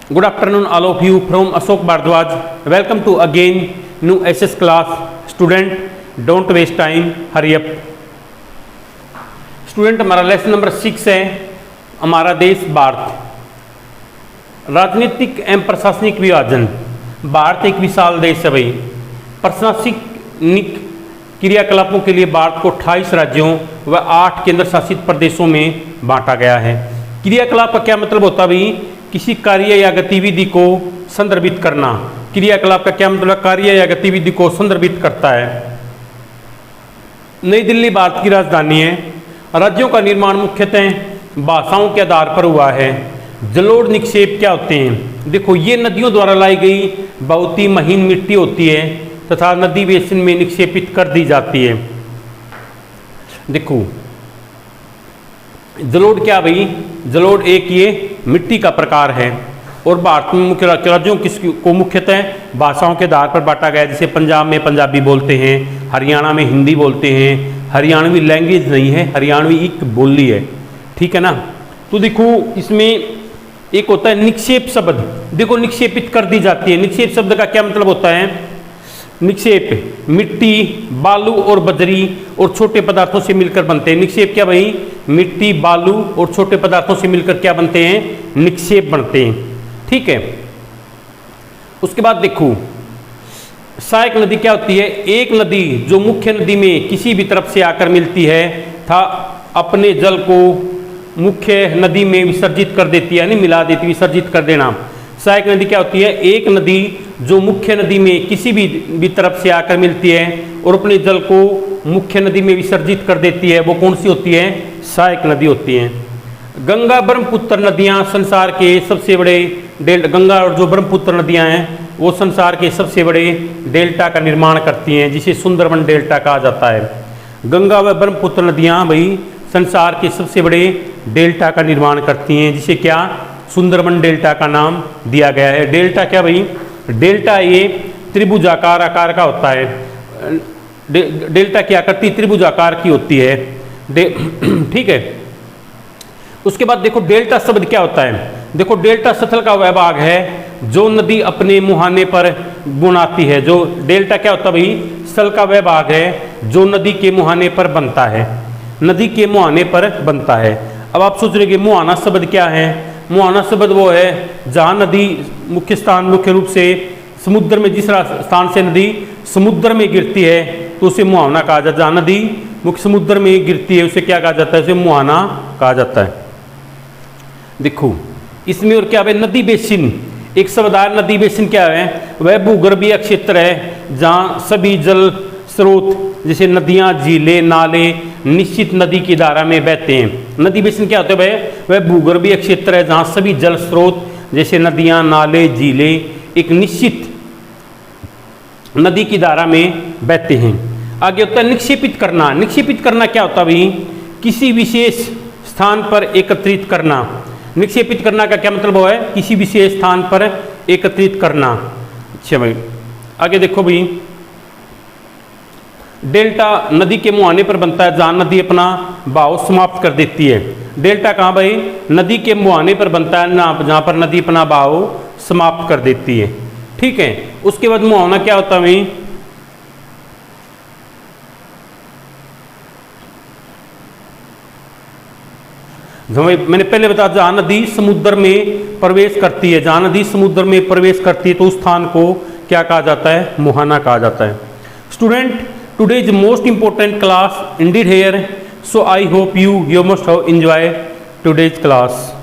Good afternoon, all of you from Ashok Bhardwaj. Welcome to again new SS class. Student, don't waste time, hurry up. Student, हमारा lesson number 6 है हमारा देश भारत। राजनीतिक एवं प्रशासनिक विभाजन। भारत एक विशाल देश है भाई। प्रशासनिक क्रियाकलापों के लिए भारत को 28 राज्यों व 8 केंद्र शासित प्रदेशों में बांटा गया है। क्रियाकलाप का क्या मतलब होता है भाई? किसी कार्य या गतिविधि को संदर्भित करना। क्रियाकलाप का क्या मतलब? कार्य या गतिविधि को संदर्भित करता है। नई दिल्ली भारत की राजधानी है। राज्यों का निर्माण मुख्यतः भाषाओं के आधार पर हुआ है। जलोढ़ निक्षेप क्या होते हैं? देखो, ये नदियों द्वारा लाई गई बहुत ही महीन मिट्टी होती है तथा नदी बेसिन में निक्षेपित कर दी जाती है। देखो, जलोढ़ क्या भाई? जलोढ़ एक ये मिट्टी का प्रकार है और भारत में मुख्य राज्यों को मुख्यतः भाषाओं के आधार पर बांटा गया है। जैसे पंजाब में पंजाबी बोलते हैं, हरियाणा में हिंदी बोलते हैं। हरियाणवी लैंग्वेज नहीं है, हरियाणवी एक बोली है, ठीक है ना। तो देखो, इसमें एक होता है निक्षेप शब्द। देखो, निक्षेपित कर दी जाती है। निक्षेप शब्द का क्या मतलब होता है? निक्षेप मिट्टी, बालू और बजरी और छोटे पदार्थों से मिलकर बनते हैं। निक्षेप क्या भाई? मिट्टी, बालू और छोटे पदार्थों से मिलकर क्या बनते हैं? निक्षेप बनते हैं, ठीक है। उसके बाद देखो, सहायक नदी क्या होती है? एक नदी जो मुख्य नदी में किसी भी तरफ से आकर मिलती है था अपने जल को मुख्य नदी में विसर्जित कर देती है, यानी मिला देती, विसर्जित कर देना। सहायक नदी क्या होती है? एक नदी जो मुख्य नदी में किसी भी तरफ से आकर मिलती है और अपने जल को मुख्य नदी में विसर्जित कर देती है, वो कौन सी होती है? सहायक नदी होती है। गंगा ब्रह्मपुत्र नदियाँ संसार के सबसे बड़े गंगा और जो ब्रह्मपुत्र नदियाँ हैं वो संसार के सबसे बड़े डेल्टा का निर्माण करती हैं, जिसे सुंदरबन डेल्टा कहा जाता है। गंगा व ब्रह्मपुत्र नदियाँ भाई संसार के सबसे बड़े डेल्टा का निर्माण करती हैं, जिसे क्या? सुंदरबन डेल्टा का नाम दिया गया है। डेल्टा क्या भाई? डेल्टा ये त्रिभुजाकार आकार का होता है। डेल्टा की आकृति त्रिभुजाकार की होती है, ठीक है। उसके बाद देखो, डेल्टा शब्द क्या होता है? देखो, डेल्टा स्थल का वह भाग है जो नदी अपने मुहाने पर बनाती है। जो डेल्टा क्या होता है भाई? स्थल का वह भाग है जो नदी के मुहाने पर बनता है, नदी के मुहाने पर बनता है। अब आप सोच रहे कि मुहाना शब्द क्या है? मुहाना शब्द वो है जहाँ नदी मुख्य रूप से समुद्र में, जिस स्थान से नदी समुद्र में गिरती है तो उसे मुहाना कहा जाता है। जहाँ नदी मुख्य समुद्र में गिरती है उसे क्या कहा जाता है? उसे मुहाना कहा जाता है। देखो, इसमें और क्या है? नदी बेसिन। एक शब्दार नदी बेसिन क्या है? वह भूगर्भीय क्षेत्र है जहाँ सभी जल स्रोत जैसे नदियाँ, झीलें, नाले निश्चित नदी की धारा में बहते हैं। नदी बेसिन क्या होता है भाई? वह भूगर्भीय क्षेत्र है जहाँ सभी जल स्रोत जैसे नदियाँ, नाले, झीलें एक निश्चित नदी की धारा में बहते हैं। आगे होता है निक्षेपित करना। निक्षेपित करना क्या होता है भाई? किसी विशेष स्थान पर एकत्रित करना। निक्षेपित करना का क्या मतलब है? किसी विशेष स्थान पर एकत्रित करना। अच्छा भाई, आगे देखो भाई, डेल्टा नदी के मुहाने पर बनता है जहाँ नदी अपना बहाव समाप्त कर देती है। डेल्टा कहाँ भाई? नदी के मुहाने पर बनता है जहाँ पर नदी अपना बहाव समाप्त कर देती है, ठीक है। उसके बाद मुहाना क्या होता है भाई? मैंने पहले बताया, जहाँ नदी समुद्र में प्रवेश करती है, जहाँ नदी समुद्र में प्रवेश करती है तो उस स्थान को क्या कहा जाता है? मुहाना कहा जाता है। Student, today is most important class indeed here, so I hope you must have enjoy today's class.